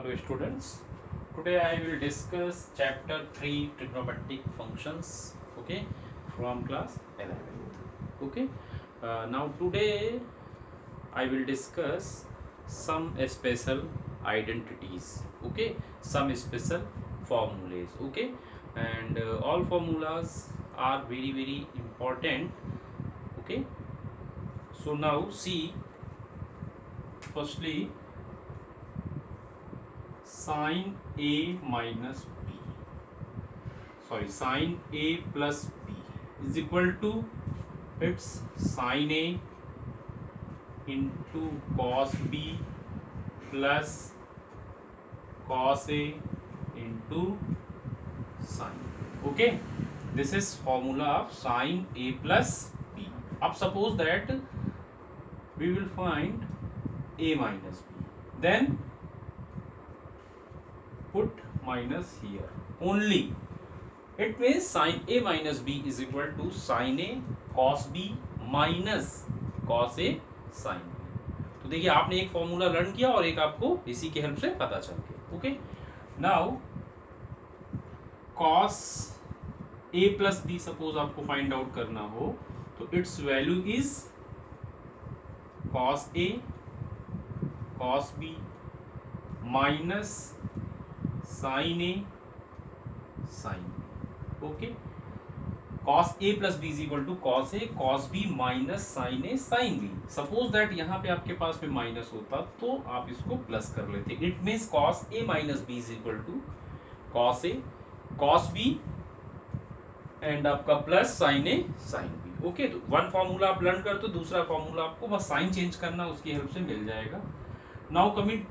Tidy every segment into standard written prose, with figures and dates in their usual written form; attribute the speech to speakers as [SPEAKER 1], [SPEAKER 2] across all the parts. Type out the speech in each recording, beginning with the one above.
[SPEAKER 1] Hello students. Today I will discuss chapter 3 trigonometric functions, okay, from class 11th. Okay. Now today I will discuss some special identities, okay, some special formulas, okay, and all formulas are very important, okay. So now see, firstly sine A minus B, sorry, sine A plus B is equal to, it's sine A into cos B plus cos A into sine, okay. This is formula of sine A plus B. अब suppose that we will find A minus B, then put minus here only. It means sin A minus B is equal to sin A cos B minus cos A sin B. तो देखिए आपने एक formula learn किया और एक आपको इसी के हेल्प से पता चल गया, okay. Now cos A plus B suppose आपको फाइंड आउट करना हो तो its value is cos A cos B minus sin A sin B, okay. cos A plus B is equal to cos A cos B minus sin A sin B. Suppose that यहाँ पे आपके पास में minus होता तो आप इसको plus कर लेते. It means cos A minus B is equal to cos A cos B and आपका plus sin A sin B. Okay, तो वन फॉर्मूला आप लर्न करते हो, दूसरा फॉर्मूला आपको बस साइन चेंज करना उसकी हेल्प से मिल जाएगा. Now coming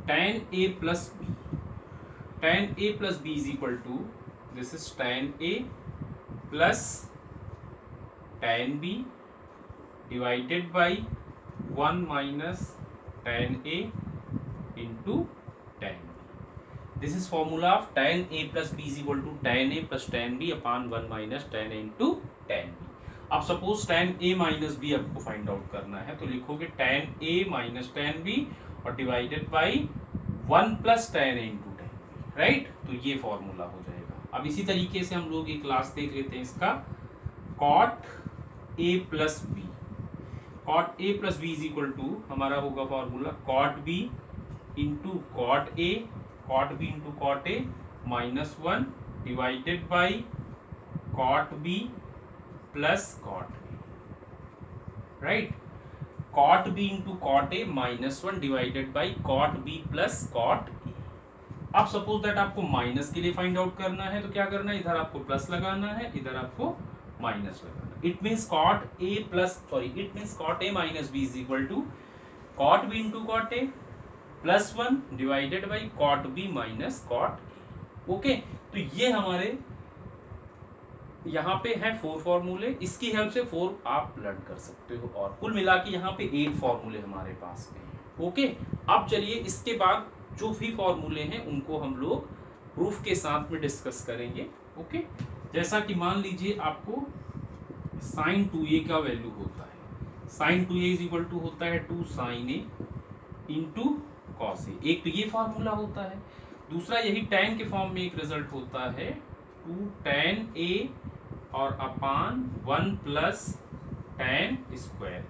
[SPEAKER 1] tan A plus B. tan A plus B is equal to, this is tan A plus tan B divided by 1 minus tan A into tan B. This is formula of tan A plus B is equal to tan A plus tan B upon 1 minus tan A into tan B. अब suppose tan A minus B आपको find out करना है तो लिखोगे tan A minus tan B और divided by 1 plus tan A into tan B, right. तो ये formula हो जाएगा. अब इसी तरीके से हम लोग एक क्लास देख लेते हैं इसका, cot A plus B. cot A plus B is equal to हमारा होगा formula cot B into cot A into cot A minus 1 divided by cot B plus cot A, right. cot B into cot A minus 1 divided by cot B plus cot A. अब suppose that आपको minus के लिए find out करना है तो क्या करना है, इधर आपको प्लस लगाना है, इधर आपको माइनस लगाना है. It means cot A plus it means cot A minus B is equal to cot B into cot A plus 1 divided by cot B minus cot A. Okay, तो ये हमारे यहाँ पे है 4 फॉर्मूले, इसकी हेल्प से 4 आप लर्न कर सकते हो और कुल मिला के यहाँ पे 8 फॉर्मूले हमारे पास में हैं. ओके, अब चलिए इसके बाद जो भी फॉर्मूले हैं उनको हम लोग प्रूफ के साथ में डिस्कस करेंगे. ओके, जैसा कि मान लीजिए आपको sin 2a का वैल्यू होता है, sin 2a is equal to होता है 2 sin a into cos a. एक तो ये फॉर्मूला होता है, दूसरा यही tan के फॉर्म में एक रिजल्ट होता है 2 tan a और अपान 1 प्लस tan स्क्वायर a.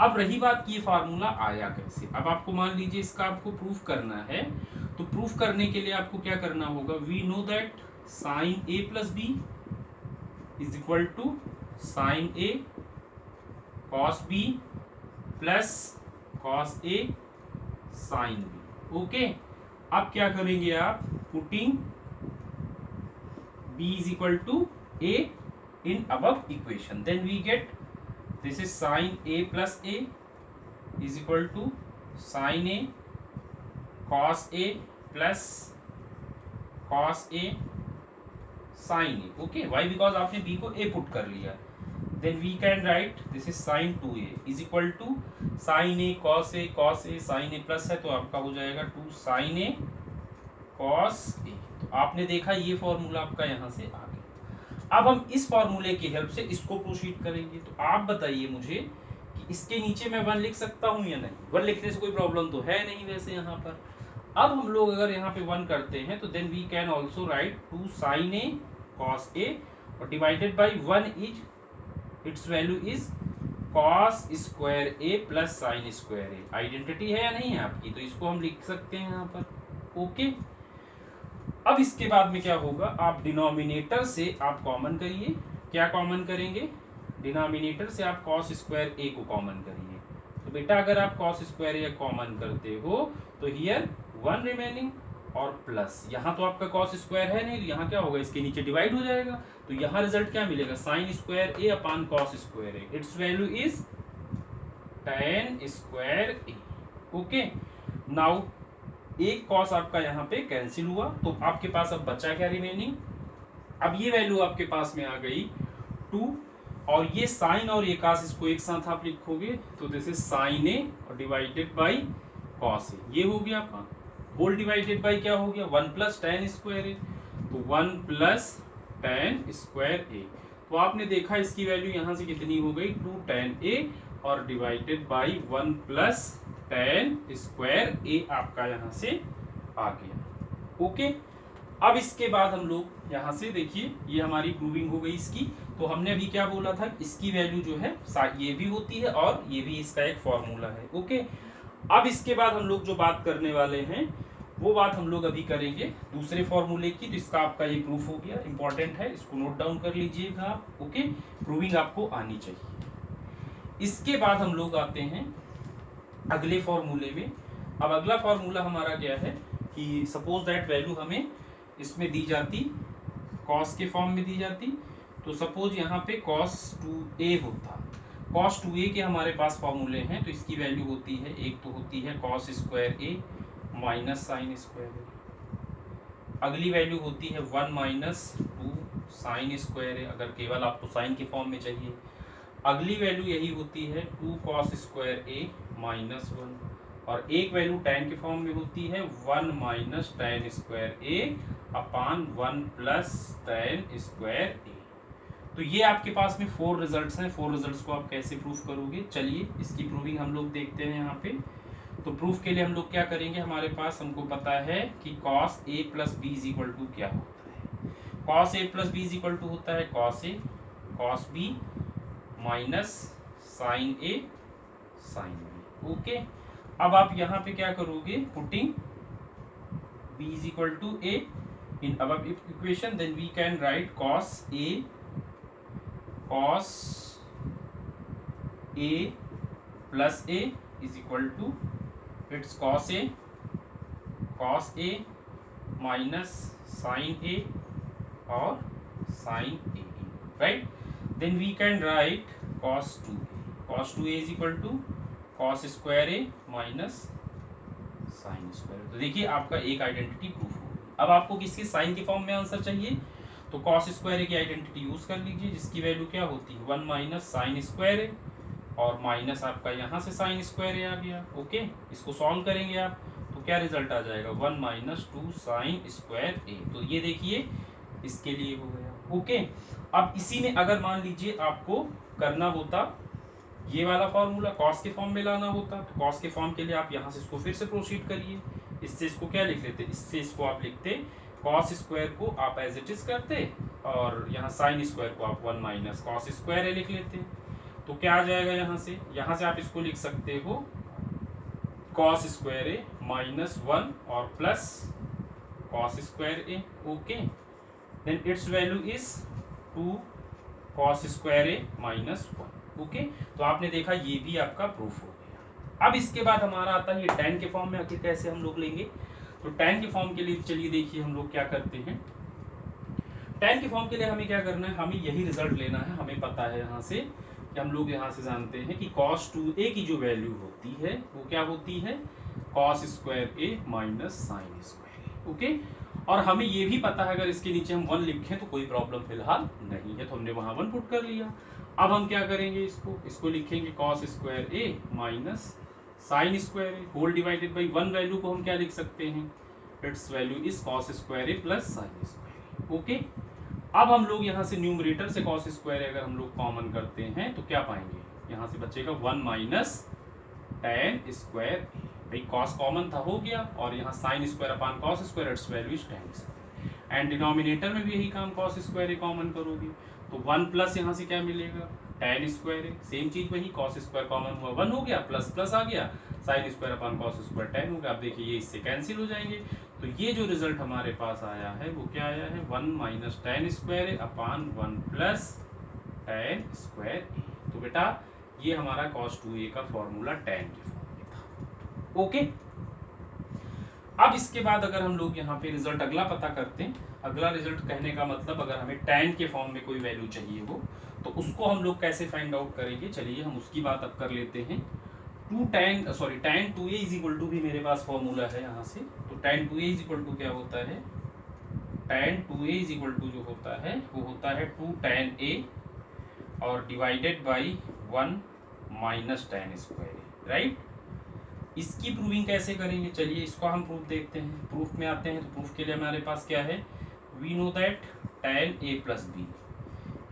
[SPEAKER 1] अब रही बात कि ये फार्मूला आया कैसे. अब आपको मान लीजिए इसका आपको प्रूफ करना है तो प्रूफ करने के लिए आपको क्या करना होगा, we know that sin A plus B is equal to sin A cos B plus cos A sin B. Okay, अब क्या करेंगे आप, putting B is equal to A in above equation, then we get this is sin A plus A is equal to sin A cos A plus cos A sin A. okay, why, because आपने B को A put कर लिया. then we can write this is sin 2A is equal to sin A cos A sin A plus है तो आपका हो जाएगा 2 sin A cos A. तो आपने देखा ये फॉर्मूला आपका यहाँ से आ गया. अब हम इस फॉर्मूले की हेल्प से इसको प्रोसीड करेंगे. तो आप बताइए मुझे कि इसके नीचे मैं 1 लिख सकता हूँ या नहीं? 1 लिखने से कोई प्रॉब्लम तो है नहीं वैसे यहाँ पर। अब हम लोग अगर यहाँ पे 1 करते हैं तो then we can also write 2 sin a cos a और divided by 1 is its value is cos square a plus sine square a। Identity है या नहीं है आपकी? तो इसको हम लिख सकते हैं यहाँ पर। ओके, अब इसके बाद में क्या होगा, आप डिनोमिनेटर से आप कॉमन करिए। क्या कॉमन करेंगे? डिनोमिनेटर से आप cos स्क्वायर a को कॉमन करिए। तो बेटा अगर आप cos स्क्वायर a कॉमन करते हो तो हियर 1 रिमेनिंग और प्लस यहाँ तो आपका cos स्क्वायर है नहीं, तो यहाँ क्या होगा, इसके नीचे डिवाइड हो जाएगा। तो यहाँ रिजल्ट क्या मिलेगा, sign square a upon cos square a। It's value is tan square a। Okay, now एक कॉस आपका यहाँ पे कैंसिल हुआ, तो आपके पास अब बचा क्या रिमेनिंग। अब ये वैल्यू आपके पास में आ गई 2 और ये साइन और ये कास इसको एक साथ आप लिखोगे तो दिस इज साइन ए और डिवाइडेड बाई कॉस ए। ये हो गया आपका होल डिवाइडेड बाई क्या हो गया 1 प्लस tan स्क्वायर ए। तो 1 प्लस tan स्क्वायर ए। तो आपने देखा इसकी वैल्यू यहाँ से कितनी हो गई 2 tan ए और divided by 1 plus tan square A आपका यहाँ से आ गया। ओके, अब इसके बाद हम लोग यहाँ से देखिए ये हमारी प्रूविंग हो गई इसकी। तो हमने अभी क्या बोला था, इसकी वैल्यू जो है ये भी होती है और ये भी इसका एक फॉर्मूला है। ओके, अब इसके बाद हम लोग जो बात करने वाले हैं वो बात हम लोग अभी करेंगे दूसरे फॉर्मूले की। तो इसका आपका ये प्रूफ हो गया, इंपॉर्टेंट है, इसको नोट डाउन कर लीजिएगा आप। ओके, प्रूविंग आपको आनी चाहिए। इसके बाद हम लोग आते हैं अगले फॉर्मूले में। अब अगला फॉर्मूला हमारा क्या है कि सपोज दैट वैल्यू हमें इसमें दी जाती कॉस के फॉर्म में दी जाती, तो सपोज यहाँ पे cos 2a होता। cos 2a के हमारे पास फॉर्मूले हैं, तो इसकी वैल्यू होती है, एक तो होती है cos square a minus sine square a। अगली वैल्यू होती है 1 माइनस 2 साइन स्क्वायर a, अगर केवल आपको साइन के फॉर्म में चाहिए। अगली वैल्यू यही होती है 2 cos स्क्वायर a माइनस 1 और एक वैल्यू tan के फॉर्म में होती है 1 minus tan square a upon 1 plus tan square a। तो ये आपके पास में 4 रिजल्ट्स हैं। 4 रिजल्ट्स को आप कैसे प्रूफ करोगे, चलिए इसकी प्रूविंग हम लोग देखते हैं यहाँ पे। तो प्रूफ के लिए हम लोग क्या करेंगे, हमारे पास हमको पता है कि cos a plus b is equal to क्या होता है। cos a plus b is equal to होता है cos a cos b minus sine a sine b। Okay, अब आप यहाँ पे क्या करोगे, putting b is equal to a in above equation, then we can write cos a plus a is equal to its cos a minus sine a और sine a, right. Then we can write cos 2a is equal to cos square a minus sine square. तो देखिए आपका एक identity proof हो गई। अब आपको किसकी साइन के फॉर्म में आंसर चाहिए, तो cos स्क्वायर की आइडेंटिटी यूज कर लीजिए, जिसकी वैल्यू क्या होती है 1 माइनस साइन स्क्वायर ए और माइनस आपका यहाँ से साइन स्क्वायर ए आ गया। ओके, इसको सॉल्व करेंगे आप तो क्या रिजल्ट आ जाएगा 1 माइनस 2 साइन स्क्वायर ए। तो ये देखिए इसके लिए हो गया। ओके, अब इसी में अगर मान लीजिए आपको करना होता ये वाला फॉर्मूला cos के फॉर्म में लाना होता, तो cos के फॉर्म के लिए आप यहाँ से इसको फिर से प्रोसीड करिए। इससे इसको क्या लिख लेते, इससे इसको आप लिखते cos स्क्वायर को आप एज इट इज करते और यहाँ साइन स्क्वायर को आप 1 माइनस cos स्क्वायर ए लिख लेते। तो क्या आ जाएगा यहाँ से आप इसको लिख सकते हो cos स्क्वायर ए माइनस 1 और plus cos square A. Okay, then its value is 2 cos square A minus 1। Okay, तो आपने देखा ये भी आपका प्रूफ हो गया। अब इसके बाद हमारा आता है ये tan के फॉर्म में आखिर कैसे हम लोग लेंगे। तो tan के फॉर्म के लिए चलिए देखिए हम लोग क्या करते हैं। tan के फॉर्म के लिए हमें क्या करना है, हमें यही रिजल्ट लेना है। हमें पता है यहाँ से कि हम लोग यहाँ से जानते हैं कि cos 2a की जो वैल्यू होती है वो क्या होती है cos square a minus sine square. Okay, और हमें ये भी पता है अगर इसके नीचे हम 1 लिखें तो कोई प्रॉब्लम फिलहाल नहीं है, तो हमने वहाँ 1 पुट कर लिया। अब हम क्या करेंगे, इसको लिखेंगे cos square a minus sine square A whole divided by 1 value को हम क्या लिख सकते हैं, its value is cos square A plus sine square. Okay, अब हम लोग यहाँ से न्यूमरेटर से cos स्क्वायर अगर हम लोग कॉमन करते हैं तो क्या पाएंगे यहाँ से बचेगा 1 माइनस tan स्क्वायर ए। भाई कॉस कॉमन था, हो गया, और यहाँ sine square upon cos square, it's value is tan square. And denominator में भी यही काम, कॉस स्क्वायर ए कॉमन करोगे तो 1 प्लस यहाँ से क्या मिलेगा, tan स्क्वायर ए। सेम चीज वही, कॉस स्क्वायर कॉमन हुआ 1 हो गया, प्लस प्लस आ गया, sine square upon cos square tan हो गया। अब देखिए ये इससे कैंसिल हो जाएंगे, तो ये जो रिजल्ट हमारे पास आया है वो क्या आया है, 1 माइनस tan स्क्वायर ए अपॉन 1 प्लस tan स्क्वायर ए। तो बेटा ये हमारा cos 2a का फॉर्मूला tan के फॉर्म में था। ओके, अब इसके बाद अगर हम लोग यहाँ पे रिजल्ट अगला पता करते हैं, अगला रिजल्ट कहने का मतलब अगर हमें tan के फॉर्म में कोई वैल्यू चाहिए हो तो उसको हम लोग कैसे फाइंड आउट करेंगे, चलिए हम उसकी बात अब कर लेते हैं। tan 2a is equal to भी मेरे पास फॉर्मूला है यहाँ से, तो tan 2a is equal to क्या होता है, tan 2a is equal to जो होता है वो होता है 2 tan a और divided by 1 minus tan square, right. इसकी प्रूविंग कैसे करेंगे, चलिए इसको हम प्रूफ देखते हैं। प्रूफ में आते हैं तो प्रूफ के लिए हमारे पास क्या है, we know that tan a plus B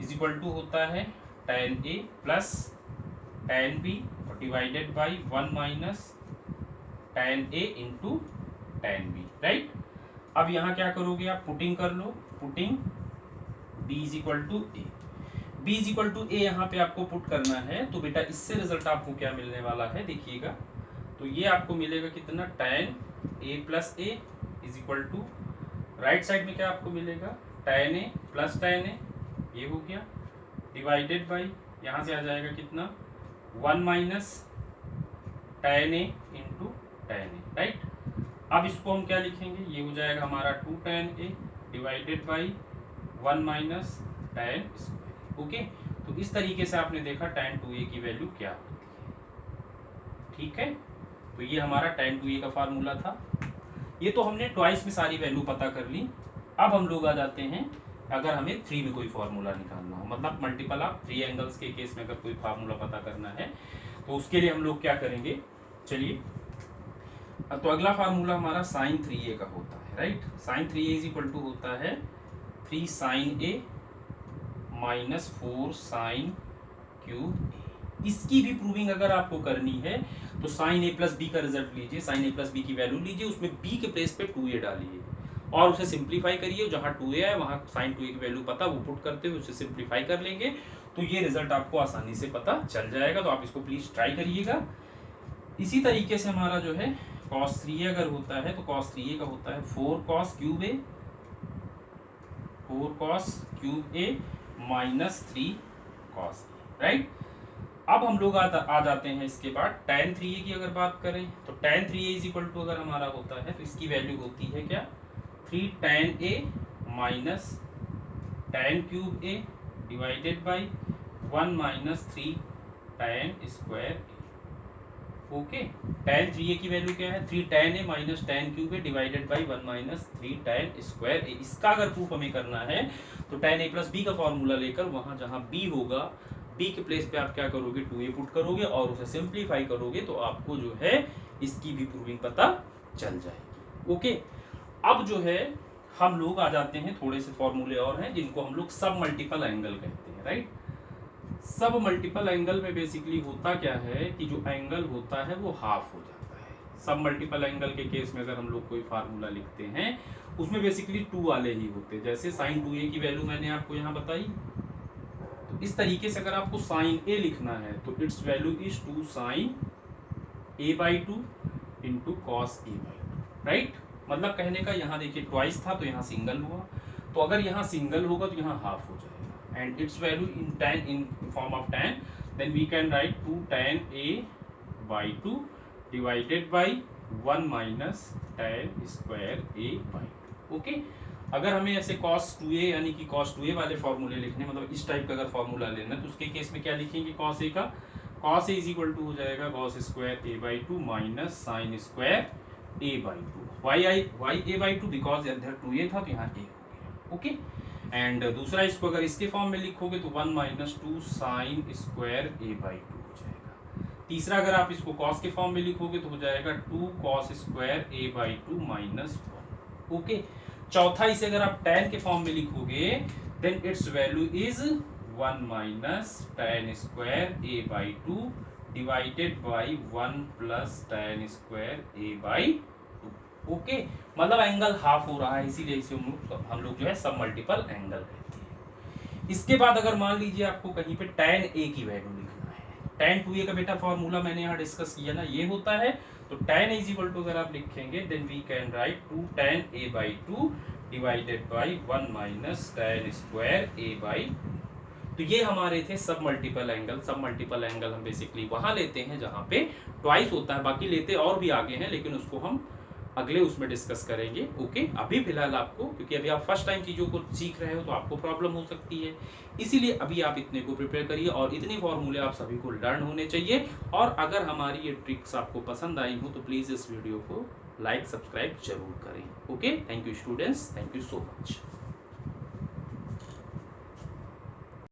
[SPEAKER 1] is equal to होता है tan a plus tan b और divided by 1 minus tan a into tan b, right. अब यहाँ क्या करोगे आप, पुटिंग कर लो, putting b is equal to A, b is equal to A यहाँ पे आपको पुट करना है। तो बेटा इससे रिजल्ट आपको क्या मिलने वाला है, देखिएगा, तो ये आपको मिलेगा कितना, tan a plus A is equal to, right side में क्या आपको मिलेगा, tan a plus tan a, ये हो गया, डिवाइडेड बाई यहाँ से आ जाएगा कितना, 1 minus tan a into tan a, right. अब इसको हम क्या लिखेंगे, ये हो जाएगा हमारा 2 tan a divided by 1 minus tan square. Okay, तो इस तरीके से आपने देखा tan 2a की वैल्यू क्या होती है, ठीक है। तो ये हमारा tan 2a का फार्मूला था। ये तो हमने ट्वाइस में सारी वैल्यू पता कर ली। अब हम लोग आ जाते हैं, अगर हमें 3 में कोई फार्मूला निकालना हो, मतलब मल्टीपल ऑफ 3 एंगल्स के केस में अगर कोई फार्मूला पता करना है तो उसके लिए हम लोग क्या करेंगे, चलिए। तो अगला फार्मूला हमारा sin 3a का होता है, right. sin 3a is equal to होता है 3 sin a minus 4 sine cube A. इसकी भी प्रूविंग अगर आपको करनी है तो साइन ए प्लस बी का रिजल्ट लीजिए, साइन ए प्लस बी की वैल्यू लीजिए, उसमें बी के प्लेस पे 2a डालिए और उसे सिंप्लीफाई करिए, जहां 2a है वहां साइन 2a की वैल्यू पता वो पुट करते हुए उसे सिंप्लीफाई कर लेंगे तो ये रिजल्ट आपको आसानी से पता चल जाएगा। तो आप इसको प्लीज ट्राई करिएगा। इसी तरीके से हमारा जो है cos 3a अगर होता है तो cos 3a का होता है 4 cos cube a, 4 cos cube a minus 3 cos a, right. अब हम लोग आ जाते हैं इसके बाद tan 3a की अगर बात करें तो tan 3a is equal to अगर हमारा होता है तो इसकी वैल्यू होती है क्या, 3 tan a minus tan cube a divided by 1 minus 3 tan square a। Okay, tan 3a की वैल्यू क्या है, 3 tan a minus tan cube a divided by 1 minus 3 tan square a। इसका अगर प्रूफ हमें करना है तो tan a प्लस b का फॉर्मूला लेकर वहां जहां b होगा b के प्लेस पे आप क्या करोगे, 2a पुट करोगे और उसे सिंप्लीफाई करोगे तो आपको जो है इसकी भी प्रूविंग पता चल जाएगी। ओके, अब जो है हम लोग आ जाते हैं, थोड़े से फॉर्मूले और हैं जिनको हम लोग सब मल्टीपल एंगल कहते हैं, राइट। सब मल्टीपल एंगल में बेसिकली होता क्या है कि जो एंगल होता है वो हाफ हो जाता है। सब मल्टीपल एंगल के केस में अगर हम लोग कोई फार्मूला लिखते हैं उसमें बेसिकली 2 वाले ही होते हैं। जैसे sin 2a की वैल्यू मैंने आपको यहाँ बताई, तो इस तरीके से अगर आपको sin a लिखना है तो its value is 2 sin a/2 into cos a/2, right. मतलब कहने का यहाँ देखिए ट्वाइस था तो यहाँ सिंगल हुआ, तो अगर यहाँ सिंगल होगा तो यहाँ हाफ हो जाएगा and its value in form of tan, then we can write 2 tan a/2 divided by 1 minus tan square a/2। Okay, अगर हमें ऐसे cos 2a यानी कि cos 2a वाले फॉर्मूले लिखने, मतलब इस टाइप का अगर फॉर्मूला लेना है तो उसके केस में क्या लिखेंगे, cos a का, cos a is equal to हो जाएगा cos square a/2 minus sin square a/2। why a/2 because इधर 2a था तो यहाँ a हो गया। ओके, एंड दूसरा इसको अगर इसके फॉर्म में लिखोगे तो 1 माइनस 2 sin स्क्वायर a/2 हो जाएगा। तीसरा अगर आप इसको cos के फॉर्म में लिखोगे तो हो जाएगा 2 cos square a/2 minus 1। Okay, चौथा इसे अगर आप tan के फॉर्म में लिखोगे then its value is 1 minus tan square a by 2 divided by 1 plus tan square a by 2। Okay, मतलब एंगल हाफ हो रहा है, इसीलिए इसे हम लोग जो है सब मल्टीपल एंगल कहते हैं। इसके बाद अगर मान लीजिए आपको कहीं पे tan a की वैल्यू लिखना है, tan 2a का बेटा फॉर्मूला मैंने यहाँ डिस्कस किया ना, ये होता है, तो tan इज इक्वल टू अगर आप लिखेंगे then we can write 2 tan a by 2 divided by 1 minus tan square a by. तो ये हमारे थे सब मल्टीपल एंगल। सब मल्टीपल एंगल हम बेसिकली वहां लेते हैं जहां पे ट्वाइस होता है, बाकी लेते और भी आगे हैं, लेकिन उसको हम अगले उसमें डिस्कस करेंगे। ओके, अभी फिलहाल आपको, क्योंकि अभी आप फर्स्ट टाइम चीज़ों को सीख रहे हो तो आपको प्रॉब्लम हो सकती है, इसीलिए अभी आप इतने को प्रिपेयर करिए और इतने फॉर्मूले आप सभी को लर्न होने चाहिए। और अगर हमारी ये ट्रिक्स आपको पसंद आई हो तो प्लीज़ इस वीडियो को लाइक सब्सक्राइब जरूर करें। Okay, thank you students, thank you so much.